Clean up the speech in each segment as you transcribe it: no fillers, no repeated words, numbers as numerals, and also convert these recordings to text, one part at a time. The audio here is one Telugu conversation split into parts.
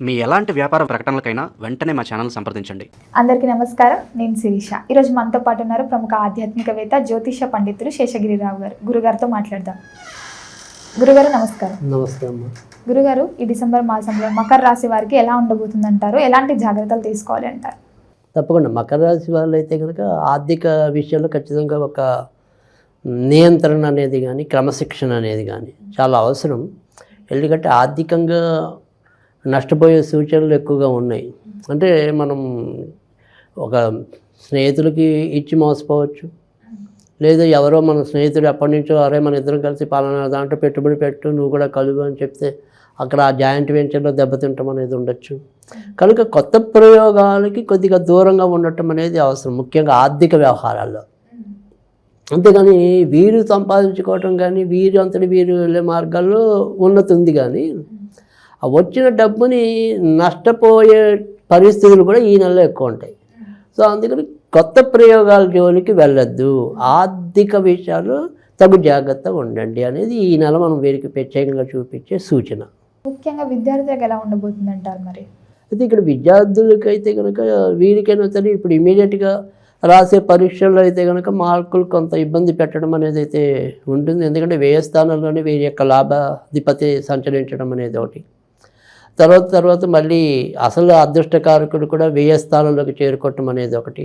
మీ ఎలాంటి వ్యాపార ప్రకటనలకైనా వెంటనే మా ఛానల్ సంప్రదించండి. అందరికీ నమస్కారం. నేను శిరీష. ఈరోజు మనతో పాటు ఉన్నారు ప్రముఖ ఆధ్యాత్మికవేత్త జ్యోతిష పండితులు శేషగిరిరావు గారు. గురుగారితో మాట్లాడదాం. గురుగారు నమస్కారం. నమస్తే అమ్మ. గురుగారు, ఈ డిసెంబర్ మాసంలో మకర రాశి వారికి ఎలా ఉండబోతుందంటారు? ఎలాంటి జాగ్రత్తలు తీసుకోవాలి అంటారు? తప్పకుండా మకర రాశి వాళ్ళు అయితే కనుక ఆర్థిక విషయంలో ఖచ్చితంగా ఒక నియంత్రణ అనేది కానీ క్రమశిక్షణ అనేది కానీ చాలా అవసరం. ఎందుకంటే ఆర్థికంగా నష్టపోయే సూచనలు ఎక్కువగా ఉన్నాయి. అంటే మనం ఒక స్నేహితులకి ఇచ్చి మోసపోవచ్చు, లేదా ఎవరో మన స్నేహితుడు ఎప్పటి నుంచో అరే మన ఇద్దరం కలిసి పలానా దాంట్లో పెట్టుబడి పెట్టు నువ్వు కూడా కలుగు అని చెప్తే అక్కడ ఆ జాయింట్ వెంచర్లో దెబ్బతింటం అనేది ఉండొచ్చు. కనుక కొత్త ప్రయోగాలకి కొద్దిగా దూరంగా ఉండటం అనేది అవసరం, ముఖ్యంగా ఆర్థిక వ్యవహారాల్లో. అంతేగాని వీరు సంపాదించుకోవటం కానీ వీరు అంతటి వీరు వెళ్ళే మార్గాల్లో ఉన్నతి ఉంది. కానీ ఆ వచ్చిన డబ్బుని నష్టపోయే పరిస్థితులు కూడా ఈ నెలలో ఎక్కువ ఉంటాయి. సో అందుకని కొత్త ప్రయోగాల జోలికి వెళ్ళొద్దు, ఆర్థిక విషయాలు తగు జాగ్రత్తగా ఉండండి అనేది ఈ నెల మనం వీరికి ప్రత్యేకంగా చూపించే సూచన. ముఖ్యంగా విద్యార్థులకు ఎలా ఉండబోతుంది అంటారు? మరి అయితే ఇక్కడ విద్యార్థులకైతే కనుక వీరికైనా సరే ఇప్పుడు ఇమీడియట్గా రాసే పరీక్షల్లో అయితే కనుక మార్కులు కొంత ఇబ్బంది పెట్టడం అనేది అయితే ఉంటుంది. ఎందుకంటే వ్యయ స్థానంలోనే వీరి యొక్క లాభాధిపతి సంచరించడం అనేది ఒకటి. తర్వాత మళ్ళీ అసలు అదృష్టకారకుడు కూడా వ్యయ స్థానంలోకి చేరుకోవటం అనేది ఒకటి.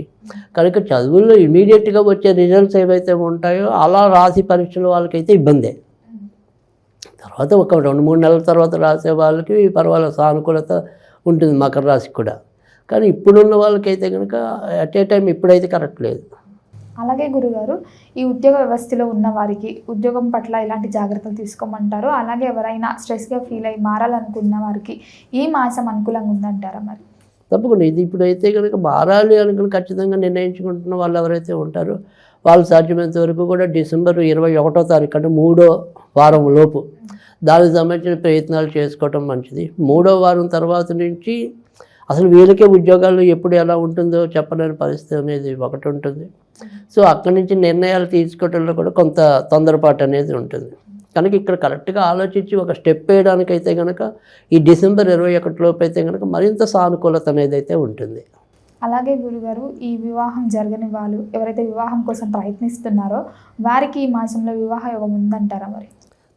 కనుక చదువుల్లో ఇమీడియట్గా వచ్చే రిజల్ట్స్ ఏవైతే ఉంటాయో అలా రాసి పరీక్షలు వాళ్ళకైతే ఇబ్బందే. తర్వాత ఒక 2-3 నెలల తర్వాత రాసే వాళ్ళకి పర్వాలేదు, సానుకూలత ఉంటుంది మకర రాశికి కూడా. కానీ ఇప్పుడున్న వాళ్ళకైతే కనుక అట్ ఏ టైం ఇప్పుడైతే కరెక్ట్ లేదు. అలాగే గురుగారు, ఈ ఉద్యోగ వ్యవస్థలో ఉన్న వారికి ఉద్యోగం పట్ల ఎలాంటి జాగ్రత్తలు తీసుకోమంటారు? అలాగే ఎవరైనా స్ట్రెస్గా ఫీల్ అయ్యి మారాలనుకున్న వారికి ఈ మాసం అనుకూలంగా ఉందంటారా? మరి తప్పకుండా ఇది ఇప్పుడైతే కనుక మారాలి అనుకుని ఖచ్చితంగా నిర్ణయించుకుంటున్న వాళ్ళు ఎవరైతే ఉంటారో వాళ్ళు సాధ్యమైనంత వరకు కూడా డిసెంబర్ 21వ తారీఖు అంటే 3వ వారం లోపు దానికి సంబంధించిన ప్రయత్నాలు చేసుకోవటం మంచిది. 3వ వారం తర్వాత నుంచి అసలు వీళ్ళకే ఉద్యోగాలు ఎప్పుడు ఎలా ఉంటుందో చెప్పలేని పరిస్థితి అనేది ఒకటి ఉంటుంది. సో అక్కడి నుంచి నిర్ణయాలు తీసుకోవడంలో కూడా కొంత తొందరపాటు అనేది ఉంటుంది. కనుక ఇక్కడ కరెక్ట్గా ఆలోచించి ఒక స్టెప్ వేయడానికైతే కనుక ఈ డిసెంబర్ 21 లోపు అయితే కనుక మరింత సానుకూలత అనేది అయితే ఉంటుంది. అలాగే గురుగారు, ఈ వివాహం జరగని వాళ్ళు ఎవరైతే వివాహం కోసం ప్రయత్నిస్తున్నారో వారికి ఈ మాసంలో వివాహ యోగం ఉందంటారా? మరి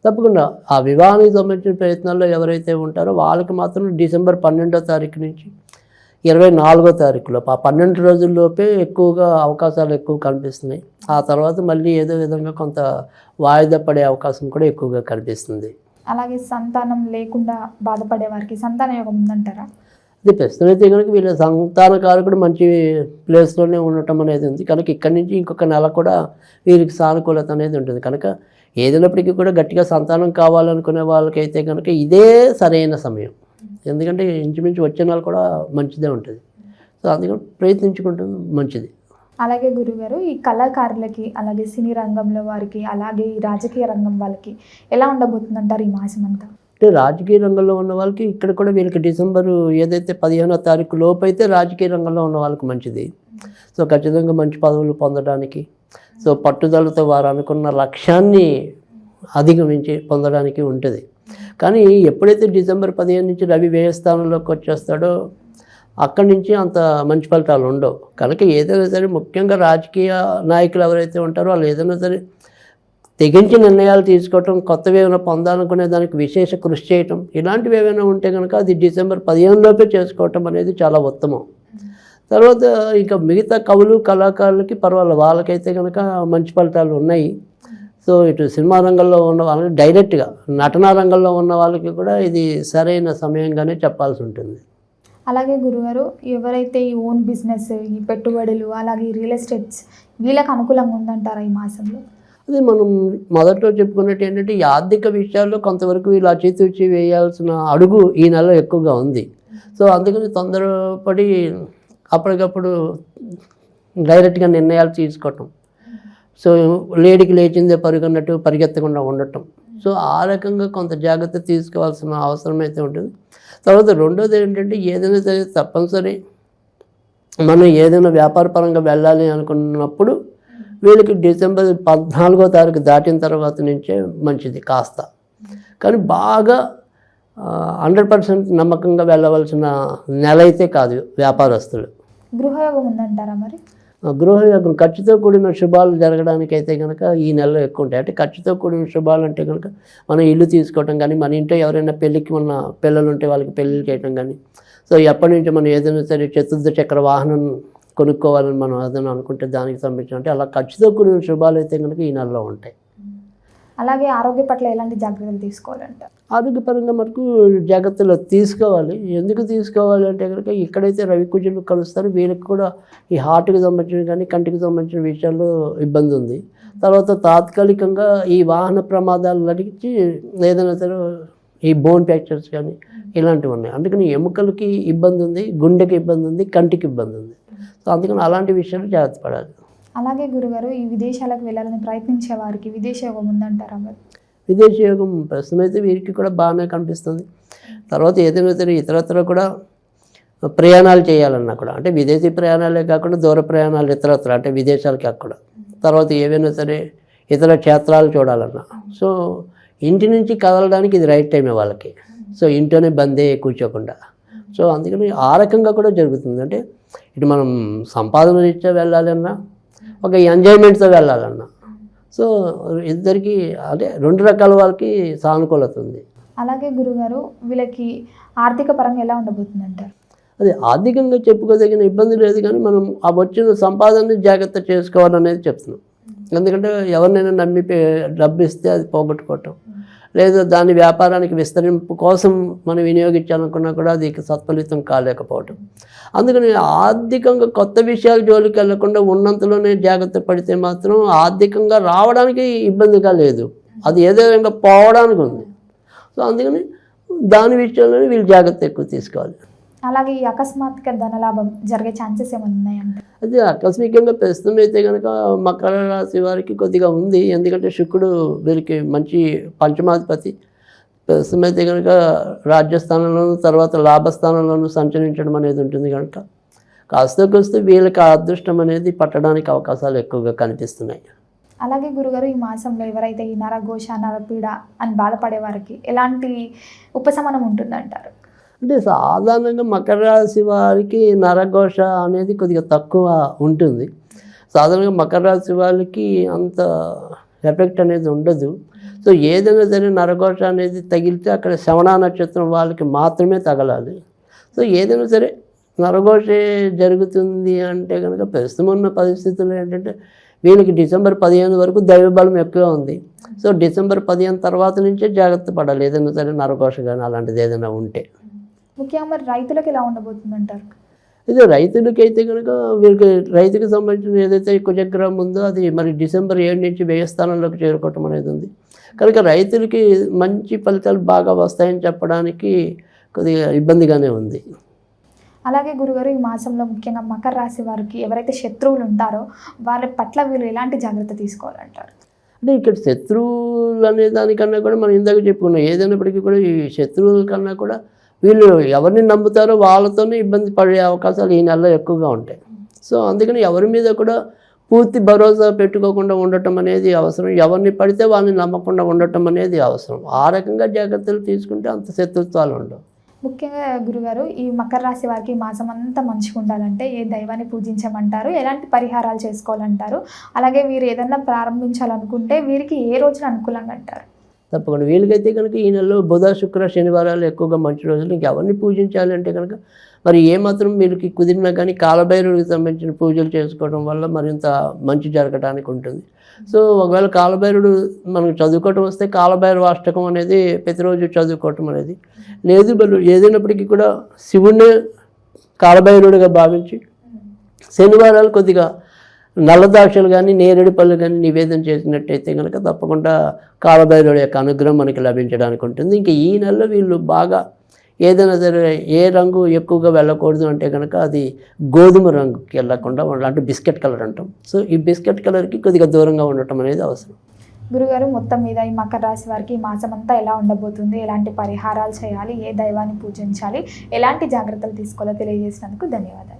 తప్పకుండా ఆ వివాహానికి సంబంధించిన ప్రయత్నాల్లో ఎవరైతే ఉంటారో వాళ్ళకి మాత్రం డిసెంబర్ 12వ తారీఖు నుంచి 24వ తారీఖు లోపు ఆ 12 రోజుల్లోపే ఎక్కువగా అవకాశాలు ఎక్కువ కనిపిస్తున్నాయి. ఆ తర్వాత మళ్ళీ ఏదో విధంగా కొంత వాయిదా పడే అవకాశం కూడా ఎక్కువగా కనిపిస్తుంది. అలాగే సంతానం లేకుండా బాధపడే వారికి సంతాన యోగం ఉందంటారా? ఇది ప్రస్తుతం అయితే కనుక వీళ్ళ సంతానకారకుడు మంచి ప్లేస్లోనే ఉండటం అనేది ఉంది. కనుక ఇక్కడి నుంచి ఇంకొక నెల కూడా వీరికి సానుకూలత అనేది ఉంటుంది. కనుక ఏదైనప్పటికీ కూడా గట్టిగా సంతానం కావాలనుకునే వాళ్ళకైతే కనుక ఇదే సరైన సమయం. ఎందుకంటే ఇంచుమించు వచ్చే నెల కూడా మంచిదే ఉంటుంది. సో అందుకని ప్రయత్నించుకుంటుంది మంచిది. అలాగే గురుగారు, ఈ కళాకారులకి అలాగే సినీ రంగంలో వారికి అలాగే ఈ రాజకీయ రంగం వాళ్ళకి ఎలా ఉండబోతుందంటారు ఈ మాసం అంతా? అంటే రాజకీయ రంగంలో ఉన్న వాళ్ళకి ఇక్కడ కూడా వీళ్ళకి డిసెంబరు ఏదైతే 15వ తారీఖు లోపు అయితే రాజకీయ రంగంలో ఉన్న వాళ్ళకి మంచిది. సో ఖచ్చితంగా మంచి పదవులు పొందడానికి, సో పట్టుదలతో వారు అనుకున్న లక్ష్యాన్ని అధిగమించి పొందడానికి ఉంటుంది. కానీ ఎప్పుడైతే డిసెంబర్ 15 నుంచి రవి వ్యయ స్థానంలోకి వచ్చేస్తాడో అక్కడి నుంచి అంత మంచి ఫలితాలు ఉండవు. కనుక ఏదైనా సరే ముఖ్యంగా రాజకీయ నాయకులు ఎవరైతే ఉంటారో వాళ్ళు ఏదైనా సరే తెగించి నిర్ణయాలు తీసుకోవటం, కొత్తవి ఏమైనా పొందాలనుకునే దానికి విశేష కృషి చేయటం, ఇలాంటివి ఏమైనా ఉంటే కనుక అది డిసెంబర్ 15 లోపే చేసుకోవటం అనేది చాలా ఉత్తమం. తర్వాత ఇంకా మిగతా కవులు కళాకారులకి పర్వాలేదు, వాళ్ళకైతే కనుక మంచి ఫలితాలు ఉన్నాయి. సో ఇటు సినిమా రంగంలో ఉన్న వాళ్ళకి డైరెక్ట్గా నటనా రంగంలో ఉన్న వాళ్ళకి కూడా ఇది సరైన సమయంగానే చెప్పాల్సి ఉంటుంది. అలాగే గురుగారు, ఎవరైతే ఈ ఓన్ బిజినెస్, ఈ పెట్టుబడులు అలాగే రియల్ ఎస్టేట్స్ వీళ్ళకి అనుకూలంగా ఉందంటారా ఈ మాసంలో? అది మనం మొదట్లో చెప్పుకున్నట్టు ఏంటంటే ఈ ఆర్థిక విషయాల్లో కొంతవరకు వీళ్ళు అచితూచి వేయాల్సిన అడుగు ఈ నెలలో ఎక్కువగా ఉంది. సో అందుకని తొందరపడి అప్పటికప్పుడు డైరెక్ట్గా నిర్ణయాలు తీసుకోవటం, సో లేడికి లేచిందే పరుగన్నట్టు పరిగెత్తకుండా ఉండటం, సో ఆ రకంగా కొంత జాగ్రత్త తీసుకోవాల్సిన అవసరం అయితే ఉంటుంది. తర్వాత రెండోది ఏంటంటే ఏదైనా సరే తప్పనిసరి మనం ఏదైనా వ్యాపార పరంగా వెళ్ళాలి అనుకున్నప్పుడు వీళ్ళకి డిసెంబర్ 14వ తారీఖు దాటిన తర్వాత నుంచే మంచిది కాస్త. కానీ బాగా 100% నమ్మకంగా వెళ్ళవలసిన నెల అయితే కాదు వ్యాపారస్తులు. గృహయోగం ఉందంటారా మరి? గృహయోగం ఖర్చుతో కూడిన శుభాలు జరగడానికైతే కనుక ఈ నెలలో ఎక్కువ ఉంటాయి. అంటే ఖర్చుతో కూడిన శుభాలు అంటే కనుక మనం ఇల్లు తీసుకోవటం కానీ, మన ఇంట్లో ఎవరైనా పెళ్ళికి ఉన్న పిల్లలు ఉంటే వాళ్ళకి పెళ్ళిళ్ళు చేయటం కానీ, సో ఎప్పటి నుంచి మనం ఏదైనా సరే చతుర్థ చక్ర వాహనం కొనుక్కోవాలని మనం ఏదైనా అనుకుంటే దానికి సంబంధించిన అంటే అలా ఖర్చుతో కూడిన శుభాలు అయితే కనుక ఈ నెలలో ఉంటాయి. అలాగే ఆరోగ్య పట్ల ఎలాంటి జాగ్రత్తలు తీసుకోవాలంటారు? ఆరోగ్యపరంగా మనకు జాగ్రత్తలు తీసుకోవాలి. ఎందుకు తీసుకోవాలి అంటే కనుక ఇక్కడైతే రవి కుజులు కలుస్తారు, వీళ్ళకి కూడా ఈ హార్ట్కి సంబంధించిన కానీ కంటికి సంబంధించిన విషయాల్లో ఇబ్బంది ఉంది. తర్వాత తాత్కాలికంగా ఈ వాహన ప్రమాదాలు నడిచి ఏదైనా సరే ఈ బోన్ ఫ్రాక్చర్స్ కానీ ఇలాంటివి ఉన్నాయి. అందుకని ఎముకలకి ఇబ్బంది ఉంది, గుండెకి ఇబ్బంది ఉంది, కంటికి ఇబ్బంది ఉంది. సో అందుకని అలాంటి విషయాలు జాగ్రత్త పడాలి. అలాగే గురుగారు, ఈ విదేశాలకు వెళ్ళాలని ప్రయత్నించే వారికి విదేశ యోగం ఉందంటారా మరి? విదేశీ యోగం ప్రస్తుతం అయితే వీరికి కూడా బాగానే కనిపిస్తుంది. తర్వాత ఏదైనా సరే ఇతరత్ర కూడా ప్రయాణాలు చేయాలన్నా కూడా, అంటే విదేశీ ప్రయాణాలే కాకుండా దూర ప్రయాణాలు ఇతరత్ర అంటే విదేశాలకి అక్కడ, తర్వాత ఏవైనా సరే ఇతర క్షేత్రాలు చూడాలన్నా, సో ఇంటి నుంచి కదలడానికి ఇది రైట్ టైమే వాళ్ళకి. సో ఇంట్లోనే బందే కూర్చోకుండా, సో అందుకని ఆ రకంగా కూడా జరుగుతుంది. అంటే ఇటు మనం సంపాదన రీత్యా వెళ్ళాలన్నా, ఒక ఎంజాయ్మెంట్తో వెళ్ళాలన్నా, సో ఇద్దరికి అదే రెండు రకాల వాళ్ళకి సానుకూలత ఉంది. అలాగే గురుగారు, వీళ్ళకి ఆర్థిక పరంగా ఎలా ఉండబోతుంది అంటారు? అదే ఆర్థికంగా చెప్పుకోదగిన ఇబ్బంది లేదు, కానీ మనం ఆ వచ్చిన సంపాదనని జాగ్రత్త చేసుకోవాలనేది చెప్తున్నాం. ఎందుకంటే ఎవరినైనా నమ్మి డబ్బు ఇస్తే అది పోగొట్టుకోవటం, లేదా దాని వ్యాపారానికి విస్తరింపు కోసం మనం వినియోగించాలనుకున్నా కూడా అది సత్ఫలితం కాలేకపోవటం. అందుకని ఆర్థికంగా కొత్త విషయాల జోలికి వెళ్లకుండా ఉన్నంతలోనే జాగ్రత్త పడితే మాత్రం ఆర్థికంగా రావడానికి ఇబ్బందిగా లేదు, అది ఏదో విధంగా పోవడానికి ఉంది. సో అందుకని దాని విషయంలోనే వీళ్ళు జాగ్రత్త ఎక్కువ తీసుకోవాలి. అలాగే ఈ అకస్మాత్తుగా ధనలాభం జరిగే ఛాన్సెస్ ఏమైనా ఉన్నాయంటే? అది ఆకస్మికంగా ప్రస్తుతం అయితే కనుక మకర రాశి వారికి కొద్దిగా ఉంది. ఎందుకంటే శుక్రుడు వీరికి మంచి పంచమాధిపతి. ప్రస్తుతం అయితే కనుక రాజ్యస్థానంలోనూ తర్వాత లాభస్థానంలోనూ సంచరించడం అనేది ఉంటుంది కనుక కాస్త వీళ్ళకి ఆ అదృష్టం అనేది పట్టడానికి అవకాశాలు ఎక్కువగా కనిపిస్తున్నాయి. అలాగే గురుగారు, ఈ మాసంలో ఎవరైతే ఈ నరఘోష నరపీడ అని బాధపడే వారికి ఎలాంటి ఉపశమనం ఉంటుందంటారు? అంటే సాధారణంగా మకర రాశి వారికి నరఘోష అనేది కొద్దిగా తక్కువ ఉంటుంది. సాధారణంగా మకర రాశి వాళ్ళకి అంత ఎఫెక్ట్ అనేది ఉండదు. సో ఏదైనా సరే నరఘోష అనేది తగిలితే అక్కడ శ్రవణ నక్షత్రం వాళ్ళకి మాత్రమే తగలాలి. సో ఏదైనా సరే నరఘోషే జరుగుతుంది అంటే కనుక ప్రస్తుతం ఉన్న పరిస్థితుల్లో ఏంటంటే వీళ్ళకి డిసెంబర్ 15 వరకు దైవబలం ఎక్కువ ఉంది. సో డిసెంబర్ 15 తర్వాత నుంచే జాగ్రత్త పడాలి ఏదైనా సరే నరఘోష కానీ అలాంటిది ఏదైనా ఉంటే. ముఖ్యంగా మరి రైతులకు ఎలా ఉండబోతుందంటారు? ఇది రైతులకి అయితే కనుక వీరికి రైతుకి సంబంధించిన ఏదైతే కుజగ్రహం ఉందో అది మరి డిసెంబర్ 7 నుంచి వ్యయ స్థానంలోకి చేరుకోవటం అనేది ఉంది కనుక రైతులకి మంచి ఫలితాలు బాగా వస్తాయని చెప్పడానికి కొద్దిగా ఇబ్బందిగానే ఉంది. అలాగే గురుగారు, ఈ మాసంలో ముఖ్యంగా మకర రాశి వారికి ఎవరైతే శత్రువులు ఉంటారో వాళ్ళ పట్ల వీళ్ళు ఎలాంటి జాగ్రత్త తీసుకోవాలంటారు? అంటే ఇక్కడ శత్రువులు అనే దానికన్నా కూడా మనం ఇందాక చెప్పుకున్నాం, ఏదైనప్పటికీ కూడా ఈ శత్రువుల కన్నా కూడా వీళ్ళు ఎవరిని నమ్ముతారో వాళ్ళతోనే ఇబ్బంది పడే అవకాశాలు ఈ నెలలో ఎక్కువగా ఉంటాయి. సో అందుకని ఎవరి మీద కూడా పూర్తి భరోసా పెట్టుకోకుండా ఉండటం అనేది అవసరం. ఎవరిని పడితే వాళ్ళని నమ్మకుండా ఉండటం అనేది అవసరం. ఆ రకంగా జాగ్రత్తలు తీసుకుంటే అంత శత్రుత్వాలు ఉండవు. ముఖ్యంగా గురుగారు, ఈ మకర రాశి వారికి ఈ మాసం అంతా మంచిగా ఉండాలంటే ఏ దైవాన్ని పూజించమంటారు, ఎలాంటి పరిహారాలు చేసుకోవాలంటారు? అలాగే వీరు ఏదన్నా ప్రారంభించాలనుకుంటే వీరికి ఏ రోజున అనుకూలంగా అంటారు? తప్పకుండా వీళ్ళకైతే కనుక ఈ నెలలో బుధ శుక్ర శనివారాలు ఎక్కువగా మంచి రోజులు. ఇంకెవరిని పూజించాలి అంటే కనుక మరి ఏమాత్రం వీళ్ళకి కుదిరినా కానీ కాలభైరవుడికి సంబంధించిన పూజలు చేసుకోవడం వల్ల మరింత మంచి జరగడానికి ఉంటుంది. సో ఒకవేళ కాలభైరవుడు మనకు చదువుకోవటం వస్తే కాలభైరవ అష్టకం అనేది ప్రతిరోజు చదువుకోవటం అనేది లేదు. వాళ్ళు ఏదైనప్పటికీ కూడా శివుణ్ణే కాలభైరవుడిగా భావించి శనివారాలు కొద్దిగా నల్లదాక్షలు కానీ నేరేడు పళ్ళు కానీ నివేదన చేసినట్టయితే కనుక తప్పకుండా కాలభైరవుడి యొక్క అనుగ్రహం మనకి లభించడానికి ఉంటుంది. ఇంకా ఈ నెలలో వీళ్ళు బాగా ఏదైనా సరే ఏ రంగు ఎక్కువగా వెళ్ళకూడదు అంటే కనుక అది గోధుమ రంగుకి వెళ్ళకుండా అంటే బిస్కెట్ కలర్ అంటాం. సో ఈ బిస్కెట్ కలర్కి కొద్దిగా దూరంగా ఉండటం అనేది అవసరం. గురుగారు, మొత్తం మీద ఈ మకర రాశి వారికి ఈ మాసం అంతా ఎలా ఉండబోతుంది, ఎలాంటి పరిహారాలు చేయాలి, ఏ దైవాన్ని పూజించాలి, ఎలాంటి జాగ్రత్తలు తీసుకోవాలో తెలియజేసినందుకు ధన్యవాదాలు.